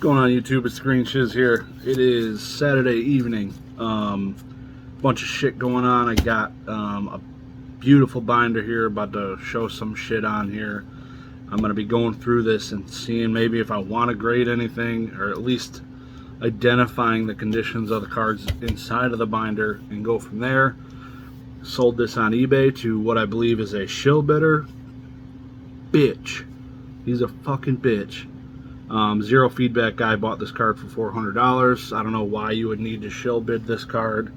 Going on YouTube? It's Green Shiz here. It is Saturday evening. Bunch of shit going on. I got a beautiful binder here, about to show some shit on here. I'm going to be going through this and seeing maybe if I want to grade anything, or at least identifying the conditions of the cards inside of the binder and go from there. Sold this on eBay to what I believe is a shill bidder. Bitch. He's a fucking bitch. Zero feedback guy bought this card for $400. I don't know why you would need to shill bid this card.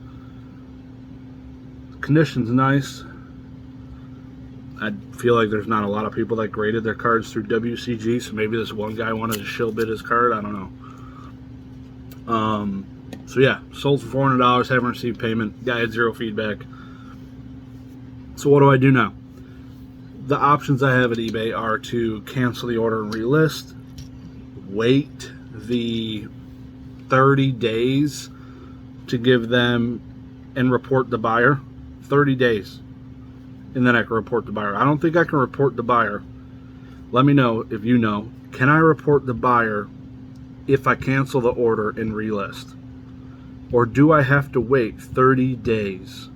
Condition's nice. I feel like there's not a lot of people that graded their cards through WCG, so maybe this one guy wanted to shill bid his card. I don't know. So yeah, sold for $400. Haven't received payment. Guy had zero feedback. So what do I do now? The options I have at eBay are to cancel the order and relist, wait the 30 days to give them and report the buyer. 30 days. And then I can report the buyer. I don't think I can report the buyer. Let me know if you know. Can I report the buyer if I cancel the order and relist? Or do I have to wait 30 days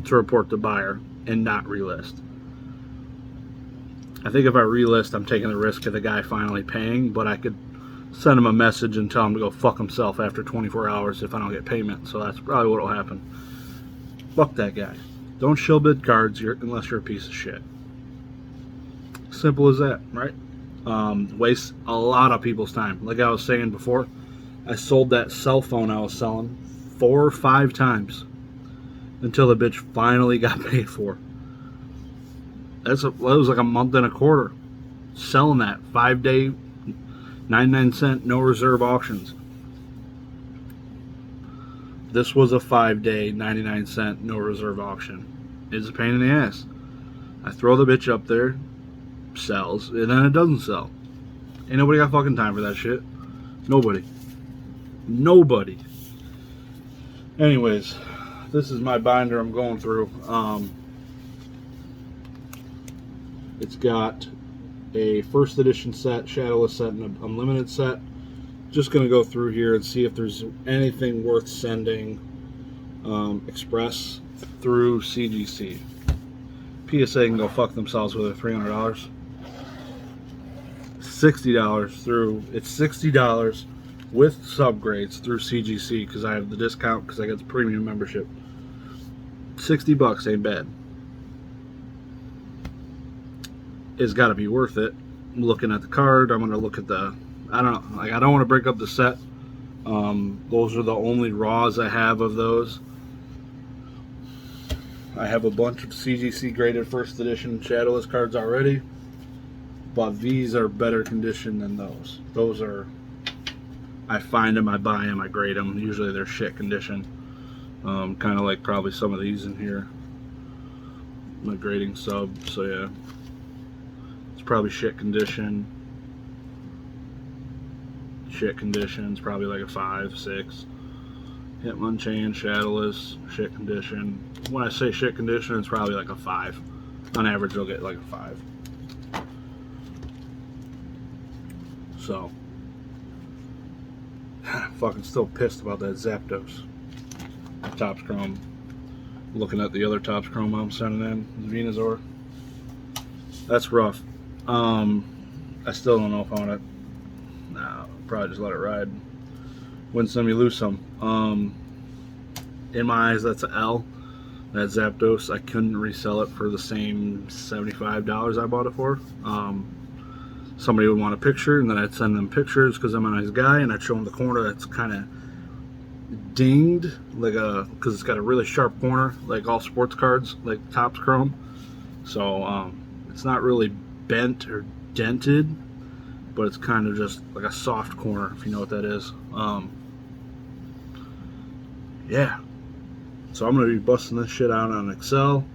to report the buyer and not relist? I think if I relist, I'm taking the risk of the guy finally paying, but I could send him a message and tell him to go fuck himself after 24 hours if I don't get payment. So that's probably what will happen. Fuck that guy. Don't shill bid cards unless you're a piece of shit. Simple as that, right? Waste a lot of people's time. Like I was saying before, I sold that cell phone I was selling 4 or 5 times until the bitch finally got paid for. That was like a month and a quarter selling that 5-day 99-cent no reserve auctions. This was a 5-day 99-cent no reserve auction. It's a pain in the ass. I throw the bitch up there, sells, and then it doesn't sell. Ain't nobody got fucking time for that shit. Nobody. Anyways, this is my binder I'm going through. It's got a first edition set, shadowless set, and an unlimited set. Just going to go through here and see if there's anything worth sending express through CGC. PSA can go fuck themselves with their $300. $60 through, it's $60 with subgrades through CGC because I have the discount because I get the premium membership. $60 ain't bad. It's got to be worth it. Looking at the card, I'm going to look at the, I don't know, like I don't want to break up the set. Those are the only raws I have of those. I have a bunch of CGC graded first edition shadowless cards already, but these are better condition than those. Those are, I find them, I buy them, I grade them. Usually they're shit condition. Kind of like probably some of these in here. My grading sub, so yeah. It's probably shit condition. Shit conditions, probably like a 5, 6. Hitman chain, shadowless, shit condition. When I say shit condition, it's probably like a 5. On average, you'll get like a 5. So, fucking still pissed about that Zapdos. Topps Chrome. Looking at the other Topps Chrome I'm sending in, Venusaur. That's rough. I still don't know if I want to. Nah, probably just let it ride. Win some, you lose some. In my eyes, that's an L. That Zapdos, I couldn't resell it for the same $75 I bought it for. Somebody would want a picture, and then I'd send them pictures because I'm a nice guy, and I'd show them the corner that's kind of dinged, like because it's got a really sharp corner, like all sports cards, like Topps Chrome. So it's not really bent or dented, but it's kind of just like a soft corner, if you know what that is. Yeah, so I'm going to be busting this shit out on Excel.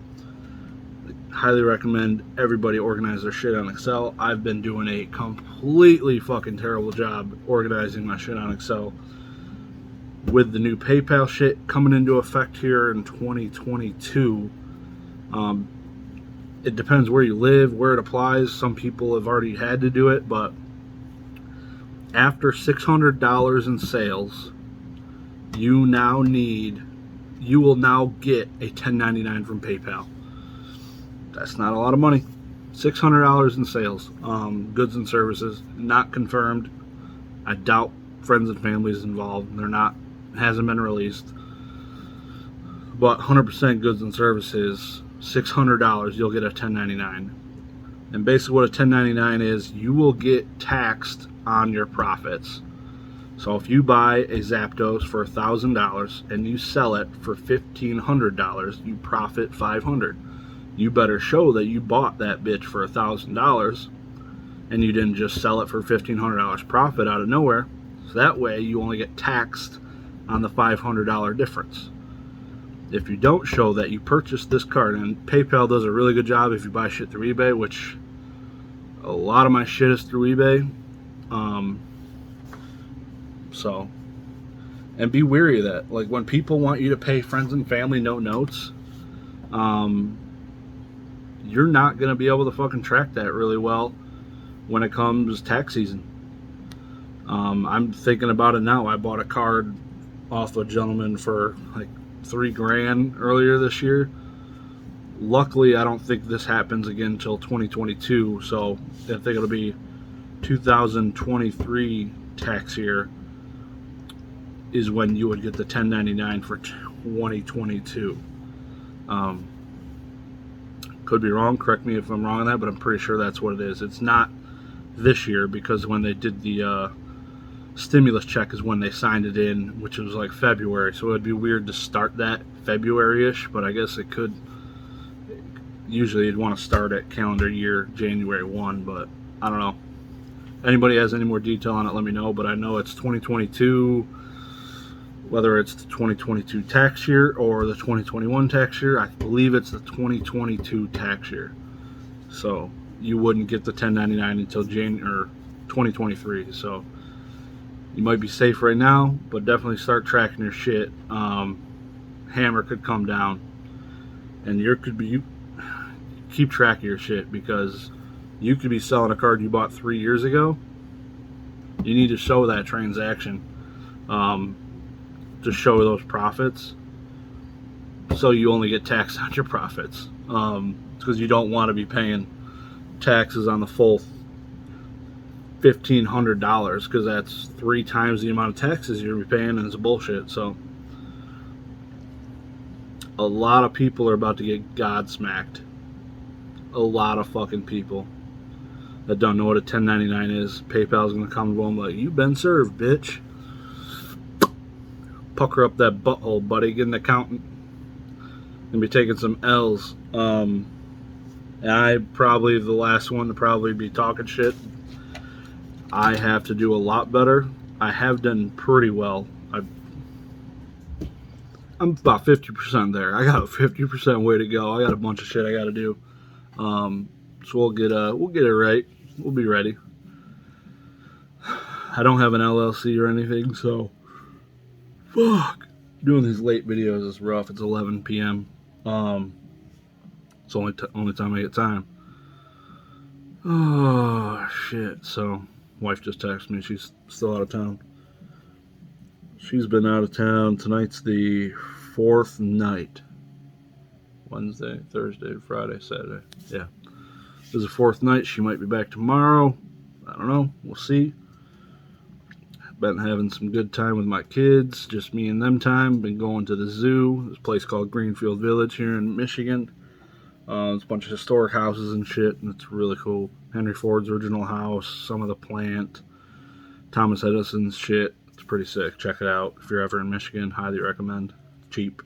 Highly recommend everybody organize their shit on Excel. I've been doing a completely fucking terrible job organizing my shit on Excel. With the new PayPal shit coming into effect here in 2022, it depends where you live, where it applies. Some people have already had to do it, but after $600 in sales, you will now get a 1099 from PayPal. That's not a lot of money. $600 in sales, goods and services, not confirmed. I doubt friends and family is involved. Hasn't been released. But 100% goods and services, $600, you'll get a 1099. And basically what a 1099 is, you will get taxed on your profits. So if you buy a Zapdos for $1,000 and you sell it for $1,500, you profit $500. You better show that you bought that bitch for $1,000 and you didn't just sell it for $1,500 profit out of nowhere. So that way you only get taxed on the $500 difference. If you don't show that you purchased this card, and PayPal does a really good job if you buy shit through eBay, which a lot of my shit is through eBay. And be wary of that. Like when people want you to pay friends and family no notes, you're not going to be able to fucking track that really well when it comes tax season. I'm thinking about it now. I bought a card off a gentleman for like $3,000 earlier this year. Luckily, I don't think this happens again until 2022, so I think it'll be 2023 tax year is when you would get the 1099 for 2022. Could be wrong, correct me if I'm wrong on that, but I'm pretty sure that's what it is. It's not this year, because when they did the stimulus check is when they signed it in, which was like February, so it'd be weird to start that February-ish, but I guess it could. Usually you'd want to start at calendar year January 1, but I don't know. Anybody has any more detail on it, let me know, but I know it's 2022. Whether it's the 2022 tax year or the 2021 tax year, I believe it's the 2022 tax year. So you wouldn't get the 1099 until January 2023. So you might be safe right now, but definitely start tracking your shit. Hammer could come down, and you keep track of your shit, because you could be selling a card you bought 3 years ago. You need to show that transaction. To show those profits, so you only get taxed on your profits, because you don't want to be paying taxes on the full $1,500, because that's 3 times the amount of taxes you're paying, and it's bullshit. So a lot of people are about to get godsmacked. A lot of fucking people that don't know what a 1099 is. PayPal's gonna come to them like, "You've been served, bitch." Pucker up that butthole, buddy. Get an accountant. And be taking some L's. And I probably the last one to probably be talking shit. I have to do a lot better. I have done pretty well. I'm about 50% there. I got a 50% way to go. I got a bunch of shit I got to do. So we'll get it right. We'll be ready. I don't have an LLC or anything, so. Fuck. Doing these late videos is rough. It's 11 p.m. It's only time I get time. Oh, shit. So, wife just texted me. She's still out of town. She's been out of town. Tonight's the 4th night. Wednesday, Thursday, Friday, Saturday. Yeah. This is the 4th night. She might be back tomorrow. I don't know. We'll see. Been having some good time with my kids, just me and them time. Been going to the zoo, this place called Greenfield Village here in Michigan. It's a bunch of historic houses and shit, and it's really cool. Henry Ford's original house, some of the plant, Thomas Edison's shit. It's pretty sick. Check it out if you're ever in Michigan. Highly recommend. Cheap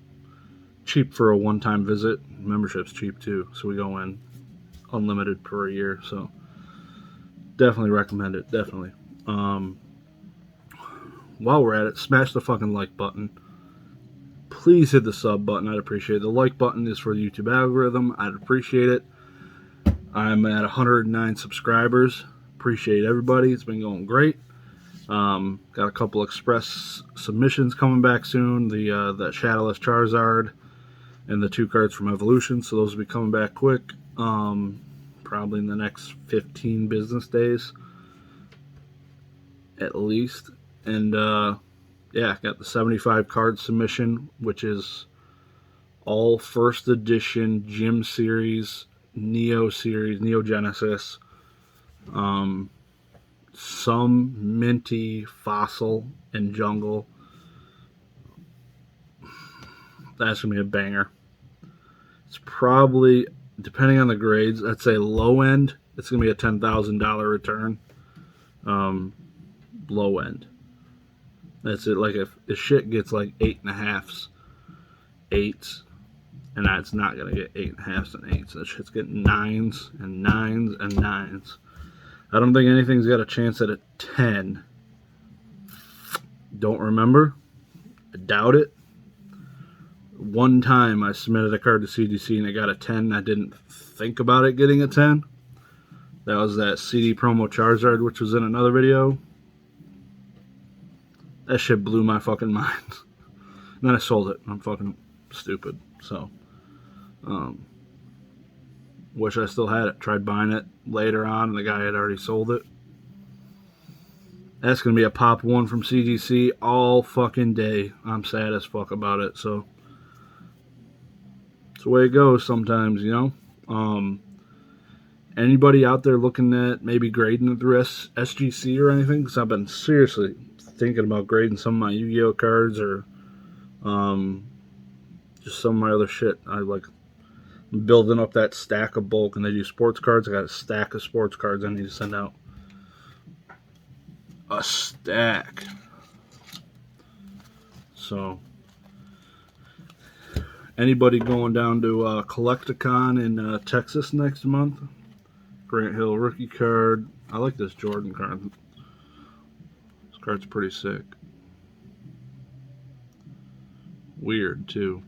for a one-time visit. Membership's cheap too, so we go in unlimited per year. So definitely recommend it. Definitely. While we're at it, smash the fucking like button. Please hit the sub button. I'd appreciate it. The like button is for the YouTube algorithm. I'd appreciate it. I'm at 109 subscribers. Appreciate everybody. It's been going great. Got a couple express submissions coming back soon. That Shadowless Charizard and the 2 cards from Evolution. So those will be coming back quick. probably in the next 15 business days at least. And yeah, got the 75 card submission, which is all first edition Gym Series, Neo Genesis, some minty Fossil and Jungle. That's gonna be a banger. It's probably, depending on the grades, I'd say low end, it's gonna be a $10,000 return. Low end. That's it. Like if the shit gets like 8.5s, 8s, and that's not gonna get 8.5s and 8s. That shit's getting 9s and 9s and 9s. I don't think anything's got a chance at a 10. Don't remember. I doubt it. One time I submitted a card to CGC and I got a 10. I didn't think about it getting a 10. That was that CD promo Charizard, which was in another video. That shit blew my fucking mind. And then I sold it. I'm fucking stupid. So, wish I still had it. Tried buying it later on, and the guy had already sold it. That's going to be a pop one from CGC all fucking day. I'm sad as fuck about it, so it's the way it goes sometimes, you know? Anybody out there looking at maybe grading it through SGC or anything? Because I've been seriously thinking about grading some of my Yu-Gi-Oh cards or just some of my other shit. I'm building up that stack of bulk, and they do sports cards. I got a stack of sports cards I need to send out. A stack. So, anybody going down to Collecticon in Texas next month? Grant Hill rookie card. I like this Jordan card. This card's pretty sick. Weird, too.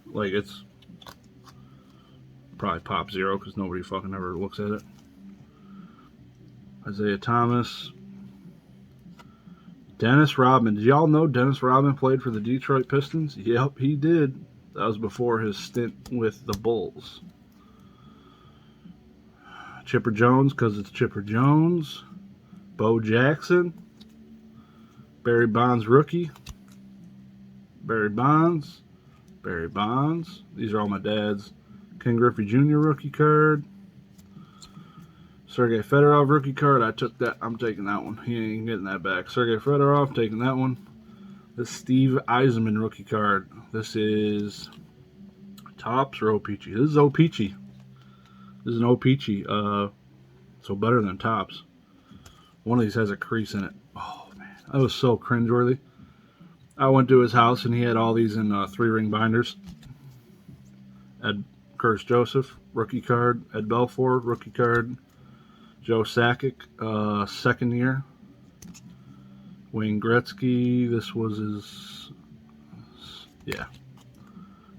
Like, it's probably pop 0 because nobody fucking ever looks at it. Isaiah Thomas. Dennis Rodman. Did y'all know Dennis Rodman played for the Detroit Pistons? Yep, he did. That was before his stint with the Bulls. Chipper Jones, because it's Chipper Jones. Bo Jackson. Barry Bonds rookie. Barry Bonds. Barry Bonds. These are all my dad's. Ken Griffey Jr. rookie card. Sergei Fedorov rookie card. I took that. I'm taking that one. He ain't getting that back. Sergei Fedorov, taking that one. This Steve Eisenman rookie card. This is Topps or O-Pee-Chee. This is O-Pee-Chee. This is an O-Pee-Chee. So better than Topps. One of these has a crease in it. Oh, man. That was so cringeworthy. I went to his house and he had all these in 3-ring binders. Ed Curtis Joseph, rookie card. Ed Belfour, rookie card. Joe Sakic, second year. Wayne Gretzky, this was his, yeah.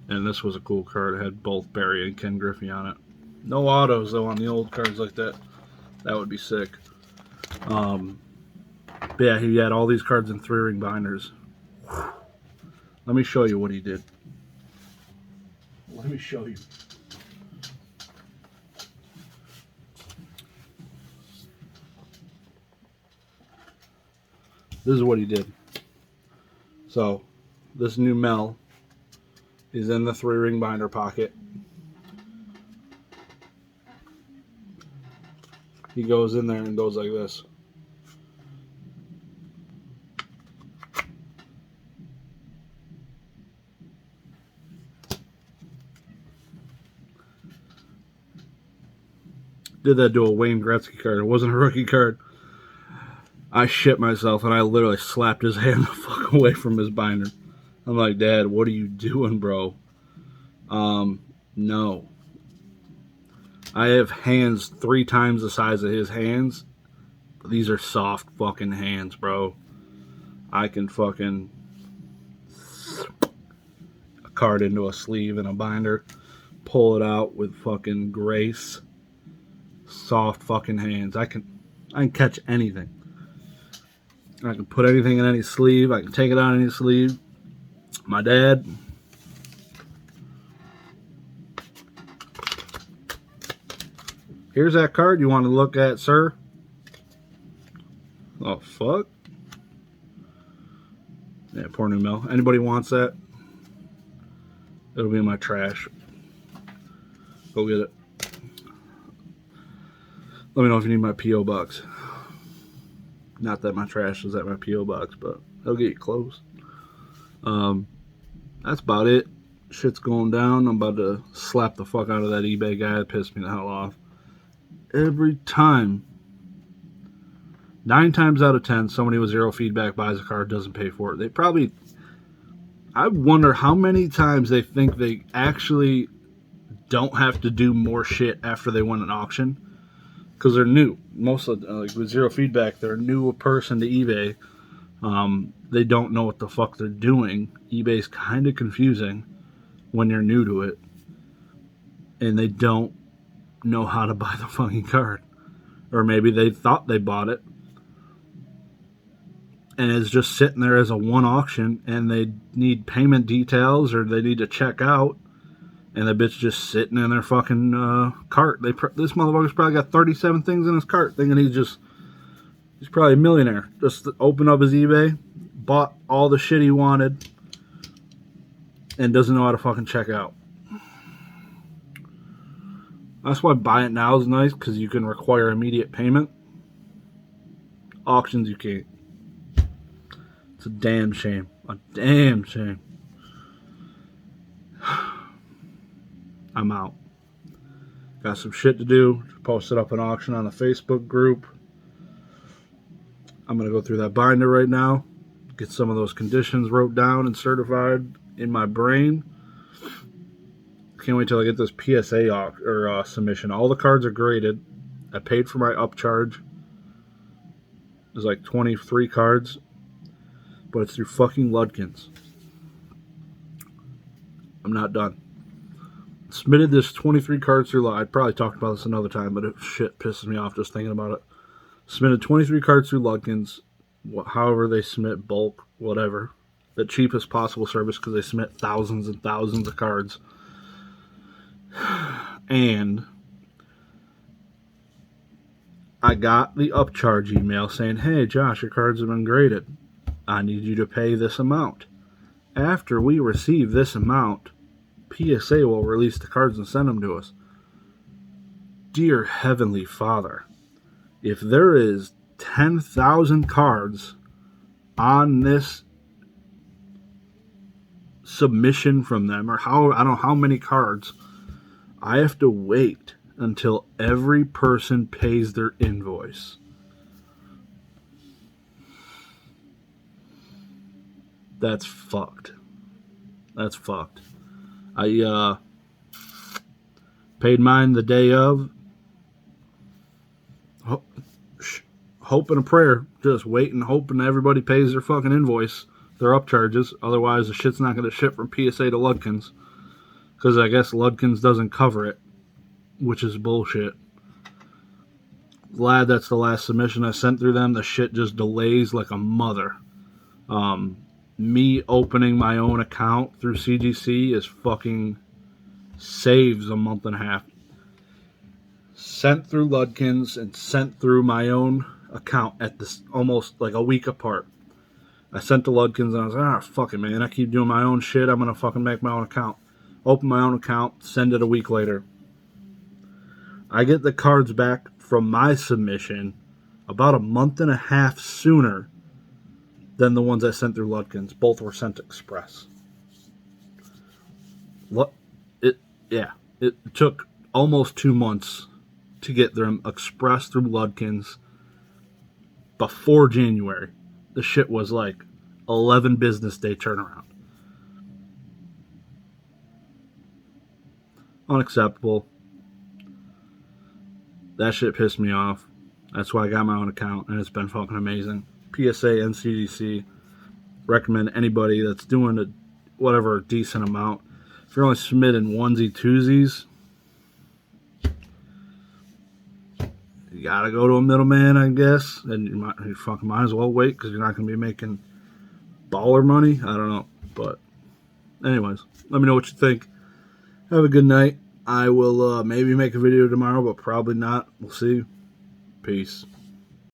And this was a cool card. It had both Barry and Ken Griffey on it. No autos, though, on the old cards like that. That would be sick. But yeah, he had all these cards in 3-ring binders. Let me show you what he did. Let me show you. This is what he did. So, this new Mel is in the 3-ring binder pocket. He goes in there and goes like this. Did that to a Wayne Gretzky card. It wasn't a rookie card. I shit myself and I literally slapped his hand the fuck away from his binder. I'm like, Dad, what are you doing, bro? No. I have hands 3 times the size of his hands. These are soft fucking hands, bro. I can fucking a card into a sleeve and a binder, pull it out with fucking grace. Soft fucking hands. I can catch anything. I can put anything in any sleeve. I can take it out of any sleeve. My dad, Here's that card you want to look at, sir. Oh, fuck. Yeah, poor new mill. Anybody wants that? It'll be in my trash. Go get it. Let me know if you need my P.O. box. Not that my trash is at my P.O. box, but they'll get you close. That's about it. Shit's going down. I'm about to slap the fuck out of that eBay guy that pissed me the hell off. Every time, 9 times out of 10, somebody with zero feedback buys a card, doesn't pay for it. They probably, I wonder how many times they think they actually don't have to do more shit after they win an auction. Because they're new. Most of like with zero feedback, they're a new person to eBay. They don't know what the fuck they're doing. eBay's kind of confusing when you're new to it. And they don't know how to buy the fucking card. Or maybe they thought they bought it. And it's just sitting there as a one auction. And they need payment details or they need to check out. And the bitch just sitting in their fucking cart. This motherfucker's probably got 37 things in his cart, thinking he's probably a millionaire. Just opened up his eBay, bought all the shit he wanted, and doesn't know how to fucking check out. That's why buy it now is nice, because you can require immediate payment. Auctions, you can't. It's a damn shame. A damn shame. I'm out. Got some shit to do. Posted up an auction on the Facebook group. I'm going to go through that binder right now. Get some of those conditions wrote down and certified in my brain. Can't wait till I get this PSA submission. All the cards are graded. I paid for my upcharge. There's like 23 cards. But it's through fucking Ludkins. I'm not done. Submitted this 23 cards through. I'd probably talk about this another time, but it shit pisses me off just thinking about it. Submitted 23 cards through Ludkins, however they submit, bulk, whatever. The cheapest possible service because they submit thousands and thousands of cards. And I got the upcharge email saying, hey, Josh, your cards have been graded. I need you to pay this amount. After we receive this amount, PSA will release the cards and send them to us. Dear Heavenly Father, if there is 10,000 cards on this submission from them, or I don't know how many cards, I have to wait until every person pays their invoice. That's fucked. That's fucked. I paid mine the day of. Hope and a prayer. Just waiting, hoping everybody pays their fucking invoice, their upcharges. Otherwise, the shit's not going to ship from PSA to Ludkins. Because I guess Ludkins doesn't cover it, which is bullshit. Glad that's the last submission I sent through them. The shit just delays like a mother. Me opening my own account through CGC is fucking saves a month and a half. Sent through Ludkins and sent through my own account at this almost like a week apart. I sent to Ludkins and I was like, fuck it, man. I keep doing my own shit. I'm going to fucking make my own account. Open my own account, send it a week later. I get the cards back from my submission about a month and a half sooner than the ones I sent through Ludkins. Both were sent express. It took almost 2 months to get them express through Ludkins before January. The shit was like 11 business day turnaround. Unacceptable. That shit pissed me off. That's why I got my own account, and it's been fucking amazing. PSA and CGC recommend anybody that's doing a decent amount. If you're only submitting onesie twosies, you gotta go to a middleman, I guess, and you fucking might as well wait because you're not gonna be making baller money. I don't know, but anyways, let me know what you think. Have a good night. I will maybe make a video tomorrow, but probably not. We'll see. Peace.